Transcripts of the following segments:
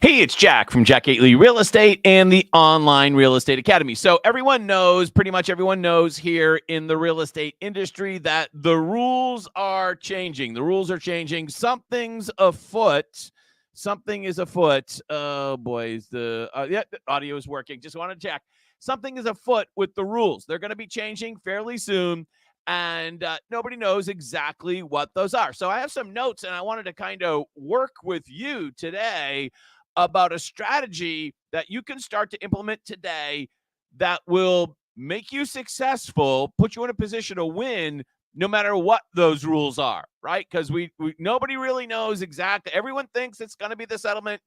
Hey, it's Jack from Jack Gately Real Estate and the Online Real Estate Academy. So pretty much everyone knows here in the real estate industry that the rules are changing. The rules are changing. Something's afoot. Something is afoot. Oh, boys. The audio is working. Just want to check. Something is afoot with the rules. They're going to be changing fairly soon. And nobody knows exactly what those are. So I have some notes, and I wanted to kind of work with you today about a strategy that you can start to implement today that will make you successful, put you in a position to win no matter what those rules are, right? Because we nobody really knows exactly. Everyone thinks it's going to be the settlement.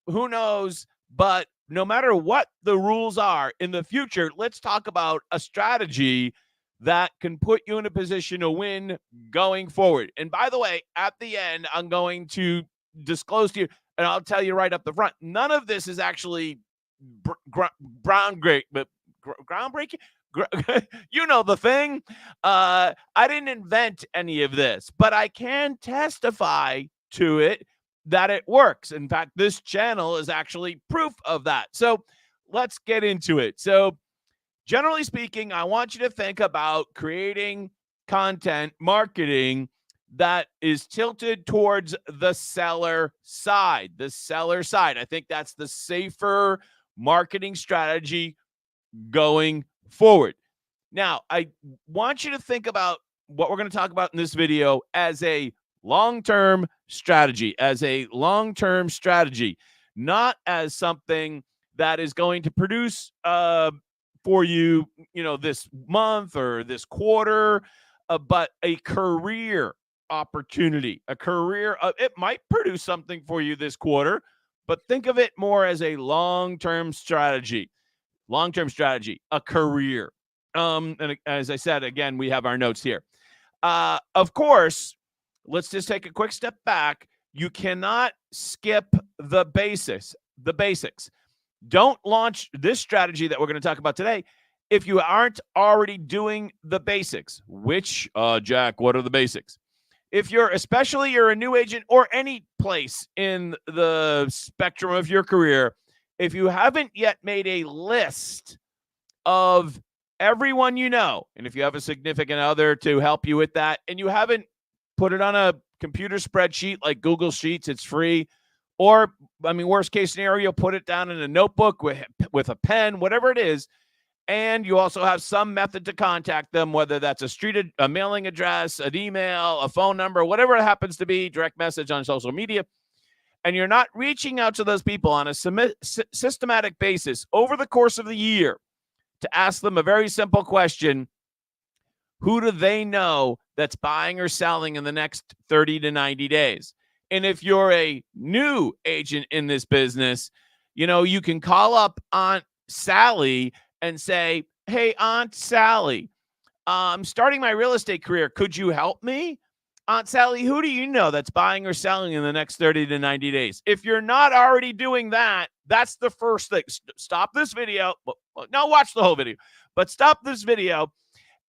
Who knows? But no matter what the rules are in the future, let's talk about a strategy that can put you in a position to win going forward. And by the way, at the end, I'm going to disclose to you, and I'll tell you right up the front, none of this is actually groundbreaking. You know the thing. I didn't invent any of this, but I can testify to it that it works. In fact, this channel is actually proof of that. So let's get into it. So generally speaking, I want you to think about creating content, marketing that is tilted towards the seller side. The seller side. I think that's the safer marketing strategy going forward. Now, I want you to think about what we're going to talk about in this video as a long-term strategy, not as something that is going to produce for you, this month or this quarter, but a career opportunity, it might produce something for you this quarter, but think of it more as a long-term strategy, a career. And as I said, again, we have our notes here. Of course, let's just take a quick step back. You cannot skip the basics. Don't launch this strategy that we're going to talk about today if you aren't already doing the basics. Which, Jack, what are the basics? If you're a new agent or any place in the spectrum of your career, if you haven't yet made a list of everyone you know, and if you have a significant other to help you with that, and you haven't put it on a computer spreadsheet like Google Sheets, it's free. Or, worst case scenario, put it down in a notebook with a pen, whatever it is. And you also have some method to contact them, whether that's a mailing address, an email, a phone number, whatever it happens to be, direct message on social media. And you're not reaching out to those people on a systematic basis over the course of the year to ask them a very simple question. Who do they know that's buying or selling in the next 30 to 90 days? And if you're a new agent in this business, you can call up Aunt Sally and say, hey, Aunt Sally, I'm starting my real estate career. Could you help me? Aunt Sally, who do you know that's buying or selling in the next 30 to 90 days? If you're not already doing that, that's the first thing. Stop this video. No, watch the whole video. But stop this video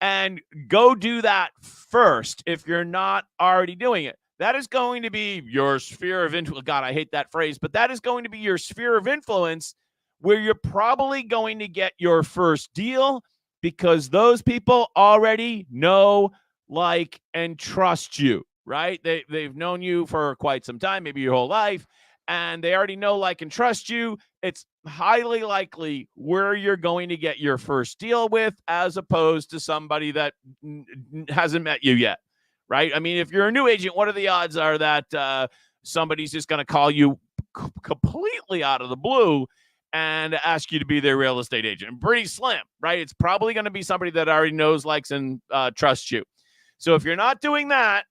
and go do that first if you're not already doing it. That is going to be your sphere of influence. God, I hate that phrase, but that is going to be your sphere of influence where you're probably going to get your first deal because those people already know, like, and trust you, right? They've known you for quite some time, maybe your whole life, and they already know, like, and trust you. It's highly likely where you're going to get your first deal with, as opposed to somebody that hasn't met you yet. Right? If you're a new agent, what are the odds are that somebody's just going to call you completely out of the blue and ask you to be their real estate agent? Pretty slim, right? It's probably going to be somebody that already knows, likes, and trusts you. So if you're not doing that,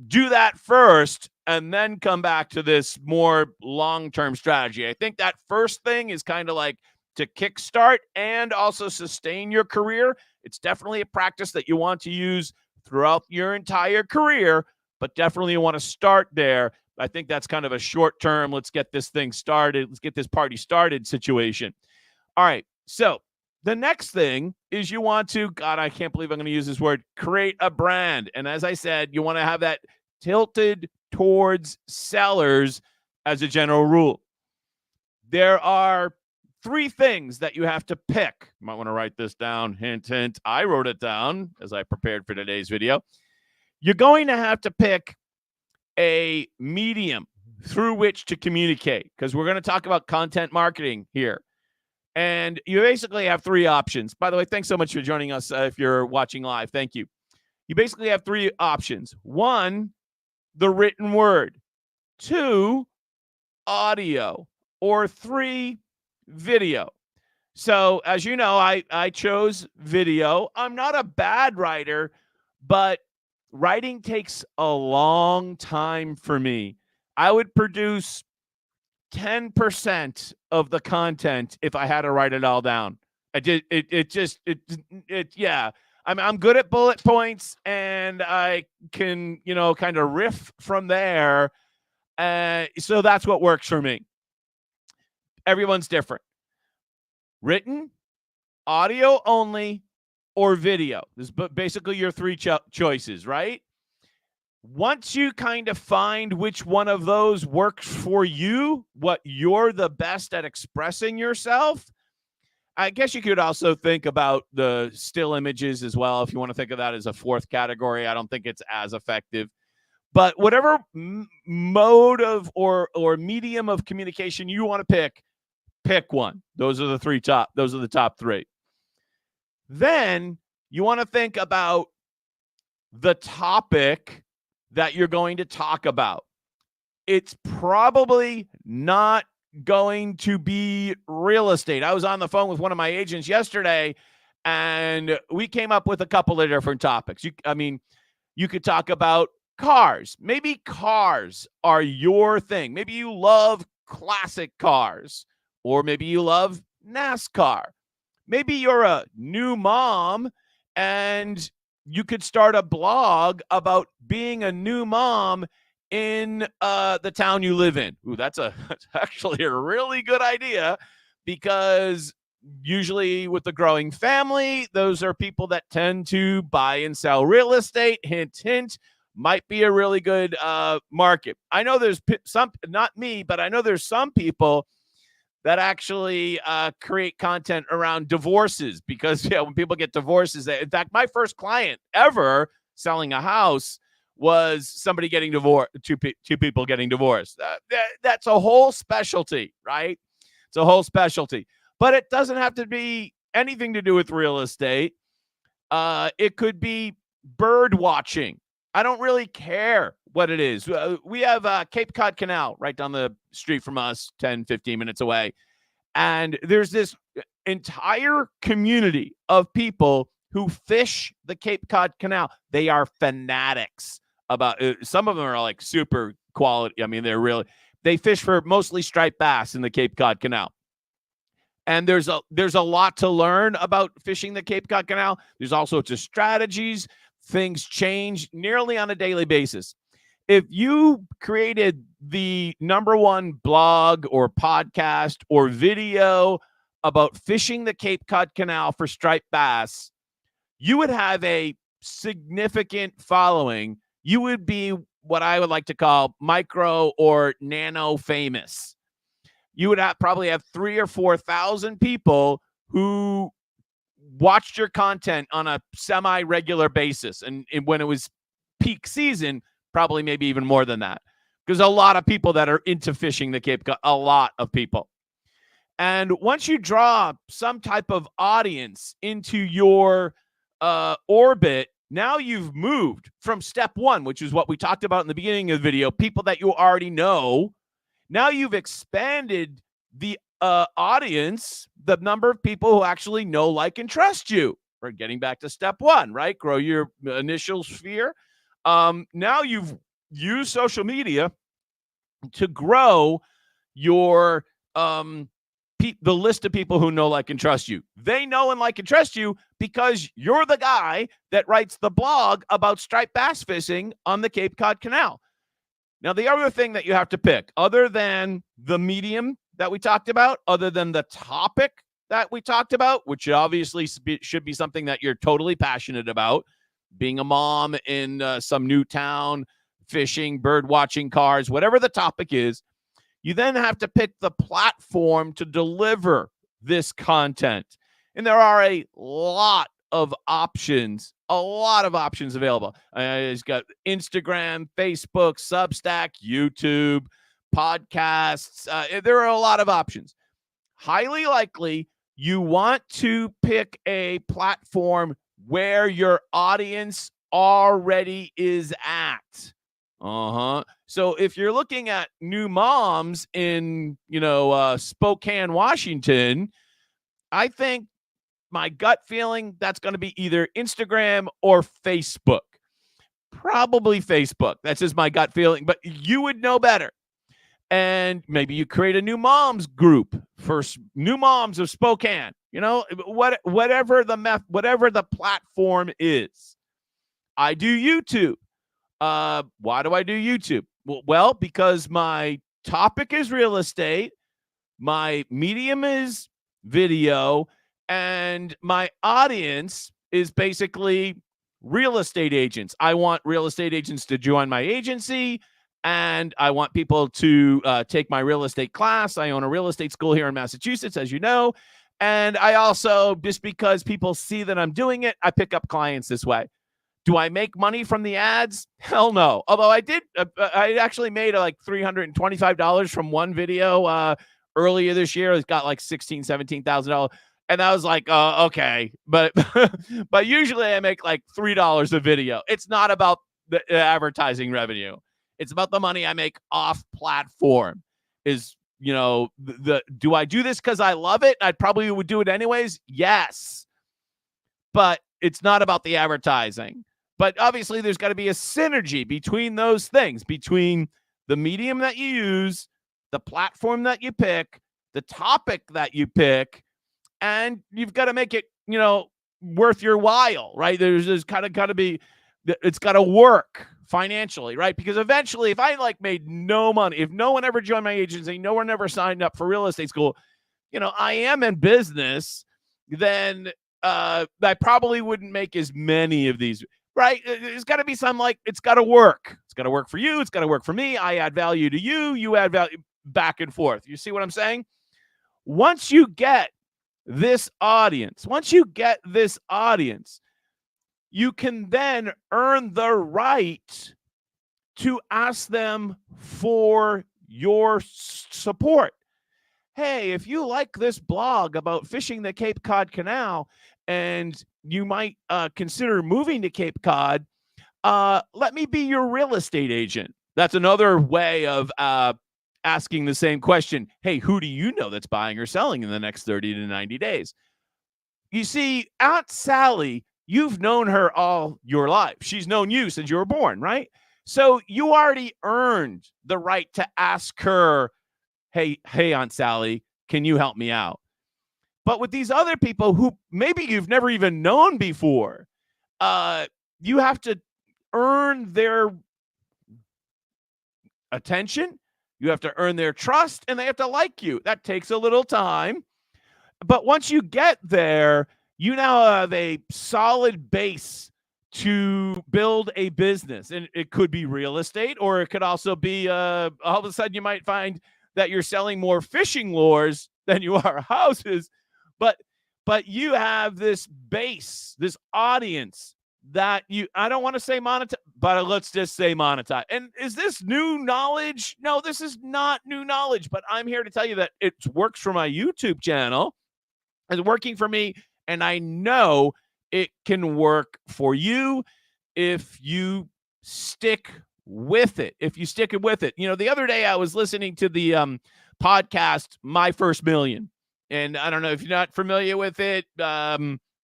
do that first and then come back to this more long-term strategy. I think that first thing is kind of like to kickstart and also sustain your career. It's definitely a practice that you want to use throughout your entire career, but definitely you want to start there. I think that's kind of a short-term, let's get this thing started, let's get this party started situation. All right, so the next thing is you want to, God, I can't believe I'm going to use this word, create a brand. And as I said, you want to have that tilted towards sellers as a general rule. there are 3 things that you have to pick. You might want to write this down. Hint, hint. I wrote it down as I prepared for today's video. You're going to have to pick a medium through which to communicate, because we're going to talk about content marketing here. And you basically have 3 options. By the way, thanks so much for joining us if you're watching live. Thank you. You basically have 3 options. 1, the written word. 2, audio. Or 3, video. So as you know, I chose video. I'm not a bad writer, but writing takes a long time for me. I would produce 10% of the content if I had to write it all down. Yeah. I'm good at bullet points, and I can, kind of riff from there. So that's what works for me. Everyone's different. Written, audio only, or video. This is basically your 3 choices, right? Once you kind of find which one of those works for you, what you're the best at expressing yourself, I guess you could also think about the still images as well. If you want to think of that as a 4th category, I don't think it's as effective. But whatever mode of or medium of communication you want to pick one. Those are the top 3. Then you want to think about the topic that you're going to talk about. It's probably not going to be real estate. I was on the phone with one of my agents yesterday, and we came up with a couple of different topics. You could talk about cars. Maybe cars are your thing. Maybe you love classic cars, or maybe you love NASCAR. Maybe you're a new mom and you could start a blog about being a new mom in the town you live in. Ooh, that's actually a really good idea, because usually with the growing family, those are people that tend to buy and sell real estate. Hint, hint, might be a really good market. I know there's some, not me, but I know there's some people that actually create content around divorces, because when people get divorces, in fact, my first client ever selling a house was somebody getting divorced, two people getting divorced. That's a whole specialty, right? It's a whole specialty, but it doesn't have to be anything to do with real estate. It could be bird watching. I don't really care what it is. We have Cape Cod Canal right down the street from us, 10, 15 minutes away. And there's this entire community of people who fish the Cape Cod Canal. They are fanatics about it. Some of them are like super quality. I mean, they fish for mostly striped bass in the Cape Cod Canal. And there's a lot to learn about fishing the Cape Cod Canal. There's all sorts of strategies. Things change nearly on a daily basis. If you created the #1 blog or podcast or video about fishing the Cape Cod Canal for striped bass, you would have a significant following. You would be what I would like to call micro or nano famous. You would probably have 3,000 or 4,000 people who watched your content on a semi-regular basis. And when it was peak season, probably maybe even more than that, because a lot of people that are into fishing the Cape Cod, a lot of people. And once you draw some type of audience into your orbit, now you've moved from step 1, which is what we talked about in the beginning of the video, people that you already know. Now you've expanded the audience, the number of people who actually know, like, and trust you. We're getting back to step 1, right? Grow your initial sphere. Now you've used social media to grow your the list of people who know, like, and trust you. They know and like and trust you because you're the guy that writes the blog about striped bass fishing on the Cape Cod Canal. Now, the other thing that you have to pick, other than the medium that we talked about, other than the topic that we talked about, which obviously should be something that you're totally passionate about, being a mom in some new town, fishing, bird watching, cars, whatever the topic is, You then have to pick the platform to deliver this content. And there are a lot of options available. It's got Instagram, Facebook, Substack, YouTube, podcasts. There are a lot of options. Highly likely, you want to pick a platform where your audience already is at. So if you're looking at new moms in, Spokane, Washington, I think my gut feeling that's going to be either Instagram or Facebook. Probably Facebook. That's just my gut feeling, but you would know better. And maybe you create a new moms group for new moms of Spokane, whatever the platform is. I do YouTube. Why do I do YouTube? Well, because my topic is real estate, my medium is video, and my audience is basically real estate agents. I want real estate agents to join my agency, and I want people to take my real estate class. I own a real estate school here in Massachusetts, as you know. And I also, just because people see that I'm doing it, I pick up clients this way. Do I make money from the ads? Hell no. Although I did, I actually made like $325 from one video earlier this year. It's got like $16,000, $17,000. And I was like, okay. But but usually I make like $3 a video. It's not about the advertising revenue. It's about the money I make off platform. Do I do this because I love it? I probably would do it anyways. Yes. But it's not about the advertising. But obviously there's got to be a synergy between those things, between the medium that you use, the platform that you pick, the topic that you pick, and you've got to make it, worth your while, right? There's kind of got to be, it's got to work financially, right? Because eventually, if I made no money, if no one ever joined my agency, no one ever signed up for real estate school, I am in business, then I probably wouldn't make as many of these, right? There's got to be some, it's got to work. It's got to work for you. It's got to work for me. I add value to you. You add value, back and forth. You see what I'm saying? Once you get this audience, you can then earn the right to ask them for your support. Hey, if you like this blog about fishing the Cape Cod Canal and you might consider moving to Cape Cod, let me be your real estate agent. That's another way of asking the same question. Hey, who do you know that's buying or selling in the next 30 to 90 days? You see, Aunt Sally, you've known her all your life. She's known you since you were born, right? So you already earned the right to ask her, hey, Aunt Sally, can you help me out? But with these other people who maybe you've never even known before, you have to earn their attention. You have to earn their trust, and they have to like you. That takes a little time. But once you get there, you now have a solid base to build a business. And it could be real estate, or it could also be all of a sudden you might find that you're selling more fishing lures than you are houses. But you have this base, this audience that I don't want to say monetize, but let's just say monetize. And is this new knowledge? No, this is not new knowledge, but I'm here to tell you that it works for my YouTube channel. It's working for me, and I know it can work for you if you stick with it. The other day I was listening to the podcast, My First Million. And I don't know if you're not familiar with it.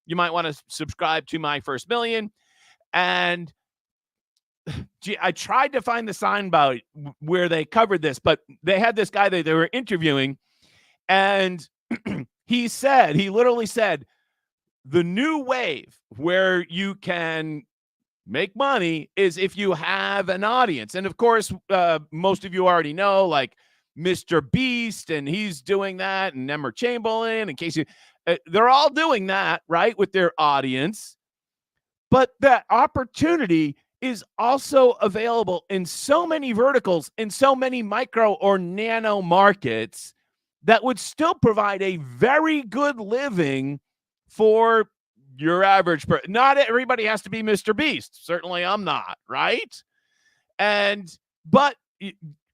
You might want to subscribe to My First Million. And I tried to find the soundbite where they covered this, but they had this guy that they were interviewing, and he literally said, the new wave where you can make money is if you have an audience. And of course, most of you already know, like Mr. Beast, and he's doing that, and Emma Chamberlain, in case they're all doing that, right, with their audience. But that opportunity is also available in so many verticals, in so many micro or nano markets that would still provide a very good living for your average person. Not everybody has to be Mr. Beast. Certainly I'm not, right? But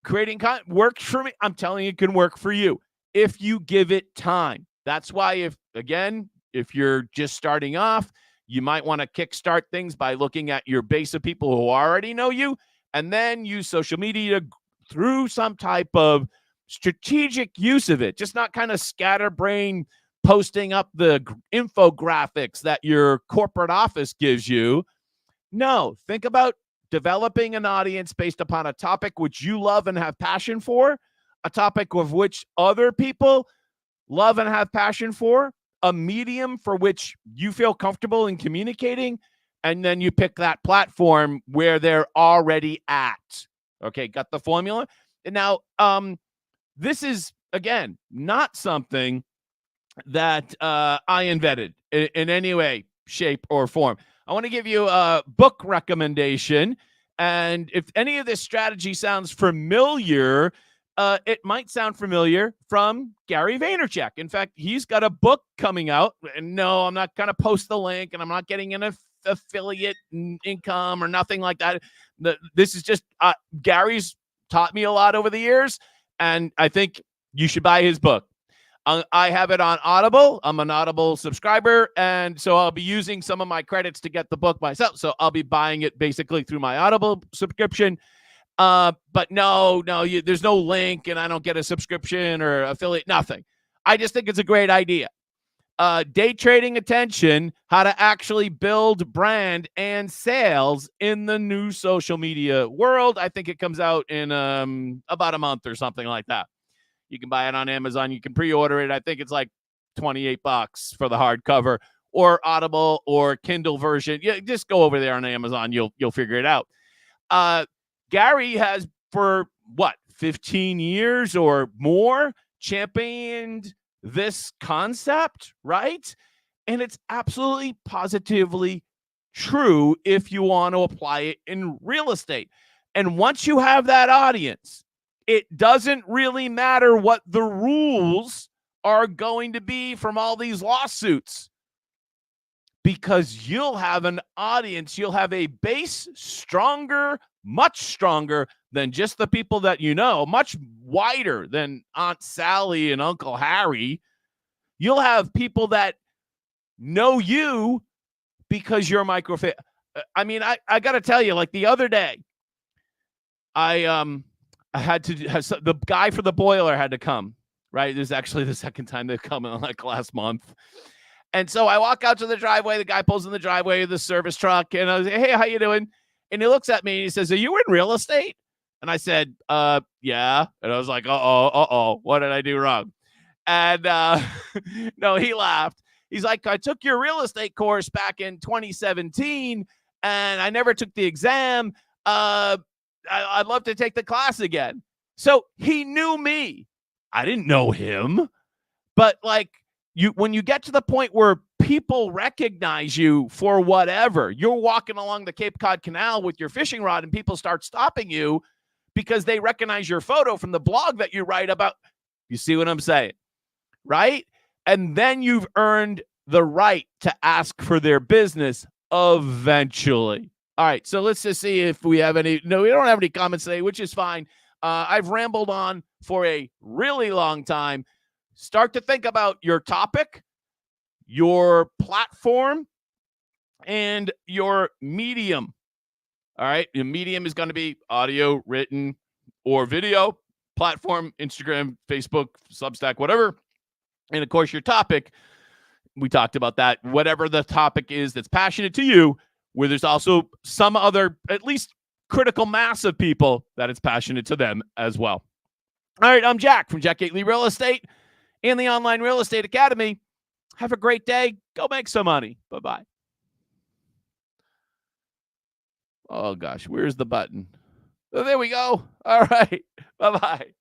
creating content works for me. I'm telling you, it can work for you if you give it time. That's why if you're just starting off, you might want to kickstart things by looking at your base of people who already know you, and then use social media through some type of strategic use of it. Just not kind of scatterbrain posting up the infographics that your corporate office gives you. No, think about developing an audience based upon a topic which you love and have passion for, a topic of which other people love and have passion for, a medium for which you feel comfortable in communicating, and then you pick that platform where they're already at. Okay, got the formula? And now, this is, again, not something that I invented in any way, shape, or form. I want to give you a book recommendation. And if any of this strategy sounds familiar, it might sound familiar from Gary Vaynerchuk. In fact, he's got a book coming out. And no, I'm not going to post the link, and I'm not getting an affiliate income or nothing like that. This is just Gary's taught me a lot over the years, and I think you should buy his book. I have it on Audible. I'm an Audible subscriber, and so I'll be using some of my credits to get the book myself. So I'll be buying it basically through my Audible subscription. But no, there's no link, and I don't get a subscription or affiliate, nothing. I just think it's a great idea. Day trading attention, how to actually build brand and sales in the new social media world. I think it comes out in about a month or something like that. You can buy it on Amazon. You can pre-order it. I think it's like $28 for the hardcover, or Audible or Kindle version. Yeah, just go over there on Amazon. You'll figure it out. Gary has, for 15 years or more, championed this concept, right? And it's absolutely positively true if you want to apply it in real estate. And once you have that audience, it doesn't really matter what the rules are going to be from all these lawsuits, because you'll have an audience, you'll have a base much stronger than just the people that you know, much wider than Aunt Sally and Uncle Harry. You'll have people that know you because you're micro. I mean, I got to tell you, like the other day, I had to the guy for the boiler had to come, right? This is actually the second time they've come in like last month. And so I walk out to the driveway. The guy pulls in the driveway of the service truck, and I was like, "Hey, how you doing?" And he looks at me and he says, "Are you in real estate?" And I said, yeah. And I was like, uh-oh, what did I do wrong? And no, he laughed. He's like, "I took your real estate course back in 2017, and I never took the exam. I'd love to take the class again." So he knew me. I didn't know him. But like, when you get to the point where people recognize you for whatever, you're walking along the Cape Cod Canal with your fishing rod and people start stopping you because they recognize your photo from the blog that you write about. You see what I'm saying? Right? And then you've earned the right to ask for their business eventually. All right, so let's just see if we have any. No, we don't have any comments today, which is fine. I've rambled on for a really long time. Start to think about your topic, your platform, and your medium. All right, your medium is going to be audio, written, or video. Platform, Instagram, Facebook, Substack, whatever. And of course, your topic, we talked about that. Whatever the topic is that's passionate to you, where there's also some other, at least critical mass of people that it's passionate to them as well. All right, I'm Jack from Jack Gately Real Estate and the Online Real Estate Academy. Have a great day. Go make some money. Bye-bye. Oh, gosh, where's the button? Oh, there we go. All right. Bye-bye.